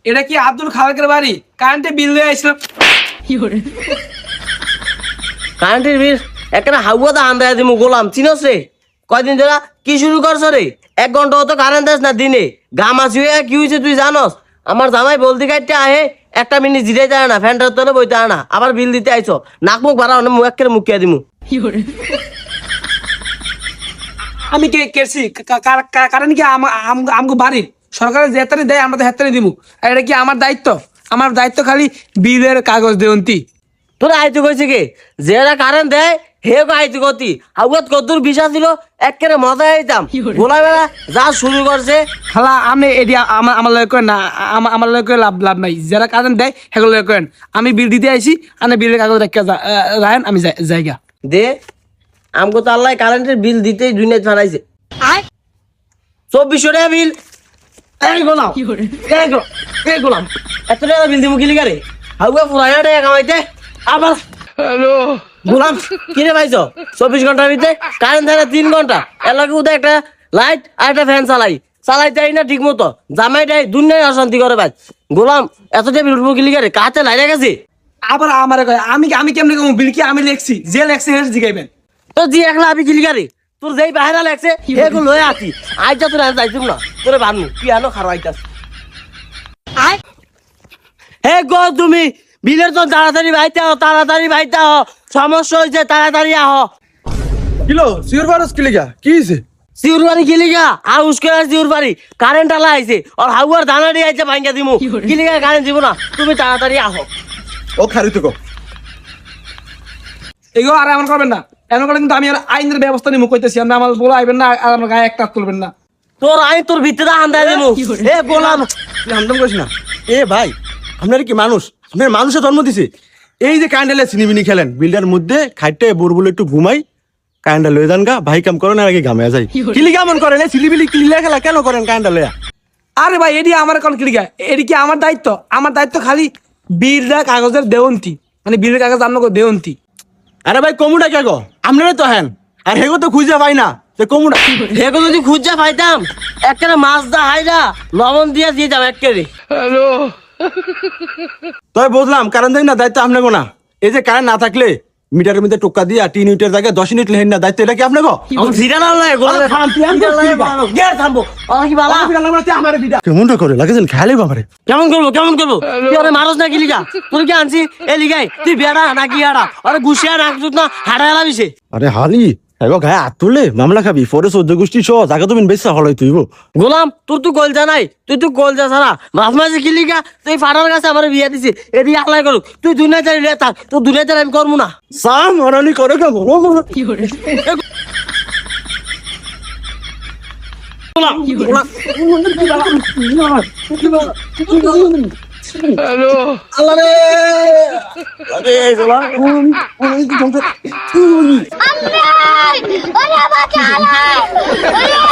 এটা কি আব্দুল খালেকের বাড়ি? কারেন্টের বিল দিয়ে আসলাম। কারেন্টের বিল একটা হাউয়া দা আন্দাজ দিমু গোলাম চিনস রে? কয়দিন ধরে কি শুরু করছ রে? 1 ঘন্টা তো কারেন্ট দেস না দিনে। গামাছি হয়ে কি হয়েছে তুই জানস? আমার জামাই বলতে কাটতে আহে 1 মিনিট জিরে যায় না, ফ্যানটার তোলে বইতে আনা, আবার বিল দিতে আইছো। নাক মুখ বাড়া মুখ একের মুখিয়া দিমু। আমি কে কেছি কারণ কি আমগো বাড়ির সরকারের যে হাতারে দেয় আমরা তো হাতারে দিব। আর এটা কি আমার দায়িত্ব? আমার দায়িত্ব খালি বিলের কাগজ দেওয়ন্তি। তোরা আইতে কইছে কে? যেটা কারেন্ট দেয় হে গো আইতে গতি। হাউয়াত কদ্দুর বিষা ছিল একেবারে মজা আইতাম। গোলা বেলা যা শুরু করছে। খালা আপনি এটি আমার লয় করেন না, আমার লয় করে লাভ নাই। যারা কারেন্ট দেয় সেগুলো লয় করেন। আমি বিল দিতে আইছি, আপনি বিলের কাগজ রেখে রাখেন, আমি জায়গা দে আমগো তো আল্লাহ কারেন্টের বিল দিতেই দুনিয়া ছাড়াইছে। 2400 টাকা বিল। এই গোলাম এই গোলাম এত টাকা বিল দিব কি লিগারে? হাউয়া পুরানা টাকা কামাইতে আবার গোলাম কিনে পাইছো 24 ঘন্টার ভিতরে কারেন্ট থাকে 3 ঘন্টা। এর লাগে উদয় একটা লাইট আর একটা ফ্যান চালাইতে না ঠিক মতো। জামাইটাই দুনিয়ায় অশান্তি করে ভাই। গোলাম এত টাকা বিল উঠবো কি লিগারে? কাতে লাইটা গেছে আবার আমার কয় আমি কেমনে কম বিল কি আমি লেখছি? যে লেখছে জিগাইবেন। তো জি একলা আমি গিলিগারি তোর যেই বাহিরা লাগছে এগুলো লয়ে আছি। আজ যা তোর যাইছিস না তোরে বানু কি আনো খারাইতাস। হে গো তুমি বিলের তো তাড়াতাড়ি ভাইতে আহ, সমস্যা হয়েছে তাড়াতাড়ি আহ। কিলো সিওর বারস কিলিগা কি হইছে? সিউর বাড়ি গিলিগা হাউস করে সিউর বাড়ি কারেন্ট আলা আইছে আর হাউয়ার দানা দিয়ে আইছে ভাঙ্গা দিমু। গিলিগা কারেন্ট দিব না, তুমি তাড়াতাড়ি আহ। ও খারিতে কো এগুলো আর এমন করবেন না। এমন করলে কিন্তু আমি আর আইনের ব্যবস্থা নিয়ে মুখ কইতেছি। আপনি আমার বলে আইবেন না, আর আমার গায়ে একটা তুলবেন না। তোর আই তোর ভিতরে আন্দাজ দিমু। হে গোলাম হামদম করিস না। এ ভাই আপনার কি মানুষ? আপনার মানুষে জন্ম দিছে। এই যে কারেন্টালে সিনিমিনি খেলেন বিল্ডার মধ্যে খাইতে বুড়বুল একটু ঘুমাই কারেন্টা লয়ে যান গা ভাই কাম করেন আর আগে ঘামে যায়। কিলি কেমন করেন? সিলিবিলি কিলিলা খেলা কেন করেন কারেন্টা লয়া? আরে ভাই এটি আমার কোন ক্লিকা? এটি কি আমার দায়িত্ব? আমার দায়িত্ব খালি বিলটা কাগজের দেওয়ন্তি, মানে বিলের কাগজ আপনাকে দেওয়ন্তি। আরে ভাই কমুটা কে গো? আপনারা তো হেন আর হেগো তো খুঁজে পাই না যে কমুটা। হেগো যদি খুঁজা পাইতাম একেবারে মাছ দা হাইরা লবণ দিয়ে যাম একেবারে। তবে বুঝলাম কারেন্ট দেয় না, দায়িত্ব আপনাকে না। এই যে কারেন্ট না থাকলে মিটারের মধ্যে টোকা দিয়া 3 ইউনিটের জায়গায় 10 ইউনিট লেহেন না, দায়িত্ব এটা কি আপনাকে? আমার জিরা না লাগে গোলা থামবো কি বালা কেমনটা করে লাগেছেন খেয়ালি বাবারে। কেমন করবো তুই আরে মারস না কি লিগা? তুই কি আনছি এ লিগাই তুই বেড়া নাকি হাড়া আরে গুছিয়া রাখছ না হাড়া এলাবিছে। আরে হালি এগো গায়ে হাত তুললে মামলা খাবি। পরে 14 গোষ্ঠী সহ জায়গা তুমি বেশি হলাই তুইব। গোলাম তোর তো কলজা নাই, তুই তো কলজা ছাড়া মাছ মাঝে কি লিগা? তুই ফাটার কাছে আমার বিয়া দিছি এদি আলাই করুক। তুই দুনিয়া চাই রে থাক, তোর দুনিয়া চাই আমি করবো না। সাম অরানি করে কেমন আল্লাহ রে আরে গোলা আল্লাহ ওরে আমাকে আল্লাহ ওরে